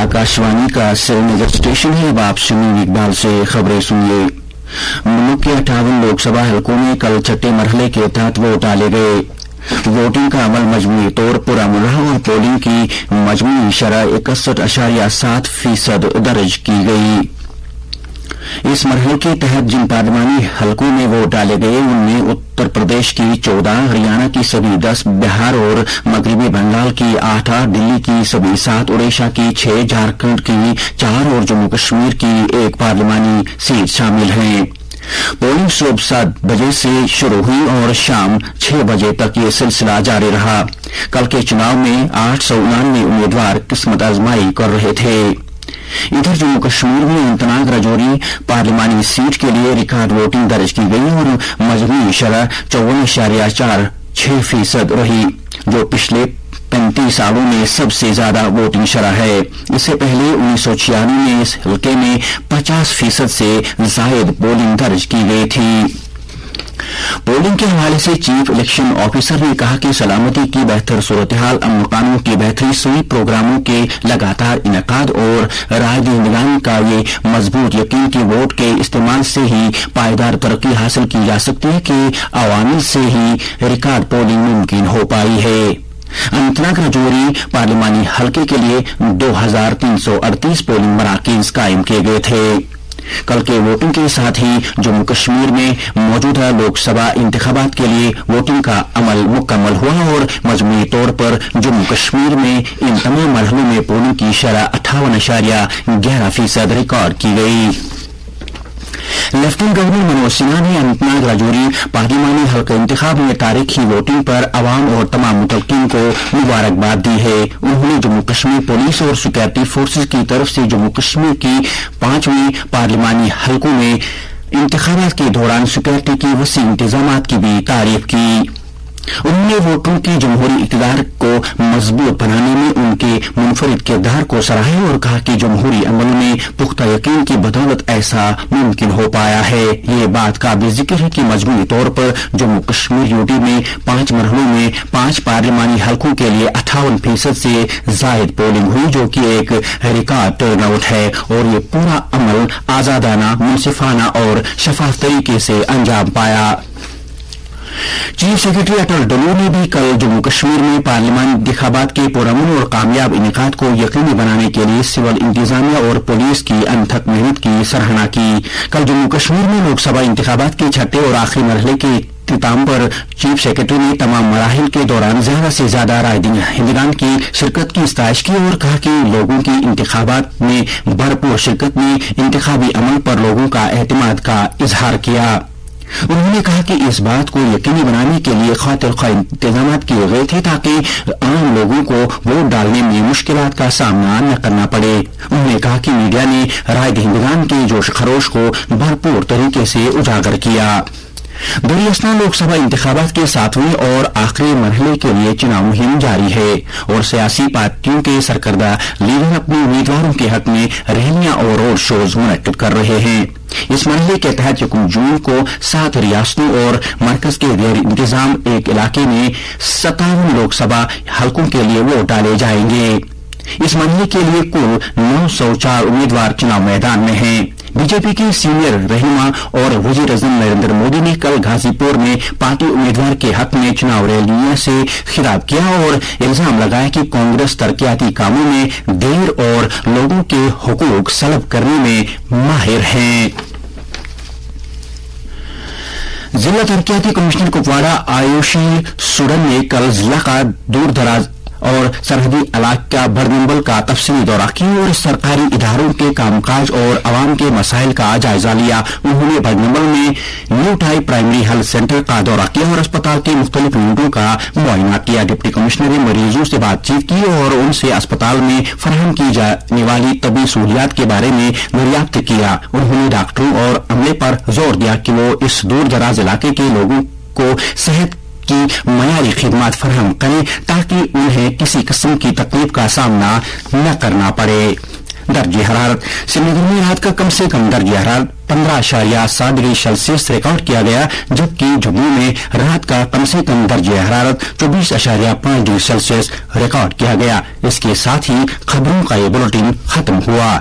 आकाशवाणी का श्रीनगर स्टेशन है। अब आप सुनिए इकबाल से खबरें सुनिए। मुल्क के 58 लोकसभा हलकों में कल छठे मरहले के तहत वोट डाले गए। वोटिंग का अमल मजमूई तौर पर अमल रहा और पोलिंग की मजमूई शरह 61.7% दर्ज की गई। इस मरहले के तहत जिन पार्लिमानी हलकों में वोट डाले गए उनमें उत्तर प्रदेश की 14, हरियाणा की सभी 10, बिहार और मगरबी बंगाल की 8, दिल्ली की सभी 7, उड़ीसा की 6, झारखंड की 4 और जम्मू कश्मीर की 1 पार्लिमानी सीट शामिल हैं। पोलिंग सुबह 7 बजे से शुरू हुई और शाम 6 बजे तक ये सिलसिला जारी रहा। कल के चुनाव में 899 उम्मीदवार किस्मत आजमाई कर रहे थे। इधर जम्मू कश्मीर में अनंतनाग राजौरी पार्लिमानी सीट के लिए रिकॉर्ड वोटिंग दर्ज की गई और मजमूई शरह 54.46% रही, जो पिछले 35 सालों में सबसे ज्यादा वोटिंग शरह है। इससे पहले 1996 में इस हल्के में 50% से जायद पोलिंग दर्ज की गई थी। पोलिंग के हवाले से चीफ इलेक्शन ऑफिसर ने कहा कि सलामती की बेहतर सूरत हाल, अमन कानून की बेहतरी, सभी प्रोग्रामों के लगातार इनकाद और राय दहिंदगान का ये मजबूत यकीन कि वोट के इस्तेमाल से ही पायदार तरक्की हासिल की जा सकती है कि अवामिल से ही रिकॉर्ड पोलिंग मुमकिन हो पाई है। अनंतनाग राजौरी पार्लिमानी हल्के के लिए 2338 पोलिंग मराकज़ कायम किए गए थे। कल के वोटिंग के साथ ही जम्मू कश्मीर में मौजूदा लोकसभा इंतखाबात के लिए वोटिंग का अमल मुकम्मल हुआ और मजमूई तौर पर जम्मू कश्मीर में इन तमाम मरहलों में पोलिंग की शरह 58.11% रिकॉर्ड की गई। लेफ्टिनेंट गवर्नर मनोज सिन्हा ने अनंतनाग राजौरी पार्लिमानी हल्का इंतखाब में तारीखी वोटिंग पर अवाम और तमाम मुतलकिन को मुबारकबाद दी है। उन्होंने जम्मू कश्मीर पुलिस और सिक्योरिटी फोर्सेज की तरफ से जम्मू कश्मीर की 5वीं पार्लिमानी हल्कों में इंतखाबात के दौरान सिक्योरिटी की वसी इंतजामात की भी तारीफ की। उन्होंने वोटरों की जमहूरी इक़्तिदार को मजबूत बनाने में उनके मुनफरिद किरदार को सराहा और कहा कि जमहूरी अमल में पुख्ता यकीन की बदौलत ऐसा मुमकिन हो पाया है। ये बात काबिल जिक्र है कि मजमूई तौर पर जम्मू कश्मीर यूटी में 5 मरहलों में 5 पार्लिमानी हलकों के लिए 58% से जायद पोलिंग हुई, जो कि एक रिकॉर्ड टर्नआउट है और ये पूरा अमल आजादाना, मुनसिफाना और शफाफ तरीके से अंजाम पाया। चीफ सेक्रेटरी अटल डल्लू ने भी कल जम्मू कश्मीर में पार्लिमानी इंतखाबात के पुरअमन और कामयाब इनेकाद को यकीनी बनाने के लिए सिविल इंतजामिया और पुलिस की अनथक मेहनत की सराहना की। कल जम्मू कश्मीर में लोकसभा इंतखाबात के छठे और आखिरी मरहले के इख्तिताम पर चीफ सेक्रेटरी ने तमाम मराहिल के दौरान ज्यादा से ज्यादा राय दहिंदगान की शिरकत की इस्ताइश की और कहा कि लोगों की इंतखाबात में भरपूर शिरकत ने इंतखाबी अमल पर लोगों का एतमाद का इजहार किया। उन्होंने कहा कि इस बात को यकीनी बनाने के लिए खातिर इंतजाम किए गए थे ताकि आम लोगों को वोट डालने में मुश्किलात का सामना न करना पड़े। उन्होंने कहा कि मीडिया ने राय दहिंदगान के जोश खरोश को भरपूर तरीके से उजागर किया। दरियास्तान लोकसभा इंतखाबात के 7वें और आखिरी मरहले के लिए चुनाव मुहिम जारी है और सियासी पार्टियों के सरकर्दा लीडर अपने उम्मीदवारों के हक में रैलियां और रोड शोज मुनक्किद कर रहे हैं। इस मरहले के तहत 1 जून को 7 रियासतों और मरकज के गैर इंतजाम एक इलाके में 57 लोकसभा हलकों के लिए वोट डाले जाएंगे। इस मरहले के लिए कुल 904 उम्मीदवार चुनाव मैदान में हैं। बीजेपी के सीनियर रहनुमा और वजीर आज़म नरेंद्र मोदी ने कल गाजीपुर में पार्टी उम्मीदवार के हक में चुनाव रैलियों से खिताब किया और इल्जाम लगाया कि कांग्रेस तरक्याती कामों में देर और लोगों के हुकूक सलब करने में माहिर है। जिला तरक्याती कमिश्नर कुपवाड़ा आयुषी सुरन ने कल जिला का दूर दराज और सरहदी इलाका भरनंबल का तफसीली दौरा किया और सरकारी इदारों के कामकाज और अवाम के मसाइल का जायजा लिया। उन्होंने भरनंबल में new tie primary health centre का दौरा किया और अस्पताल के मुख्तलिफ यूनिटों का मुआयना किया। डिप्टी कमिश्नर ने मरीजों से बातचीत की और उनसे अस्पताल में फराहम की जाने वाली तबी सहूलियात के बारे में दरियाफ्त किया। उन्होंने डॉक्टरों और अमले पर जोर दिया कि वो इस दूर दराज इलाके के लोगों को सेहत की मयारी खिदमत फराहम करें ताकि उन्हें किसी किस्म की तकलीफ का सामना न करना पड़े। दर्जे हरारत श्रीनगर में रात का कम से कम दर्जे हरारत 15.7 ڈگری سیلسیس ریکارڈ کیا گیا، جبکہ جموں میں رات کا کم سے کم درجہ حرارت 24.5 ڈگری سیلسیس ریکارڈ کیا گیا۔ اس کے ساتھ ہی خبروں کا یہ بلیٹن ختم ہوا۔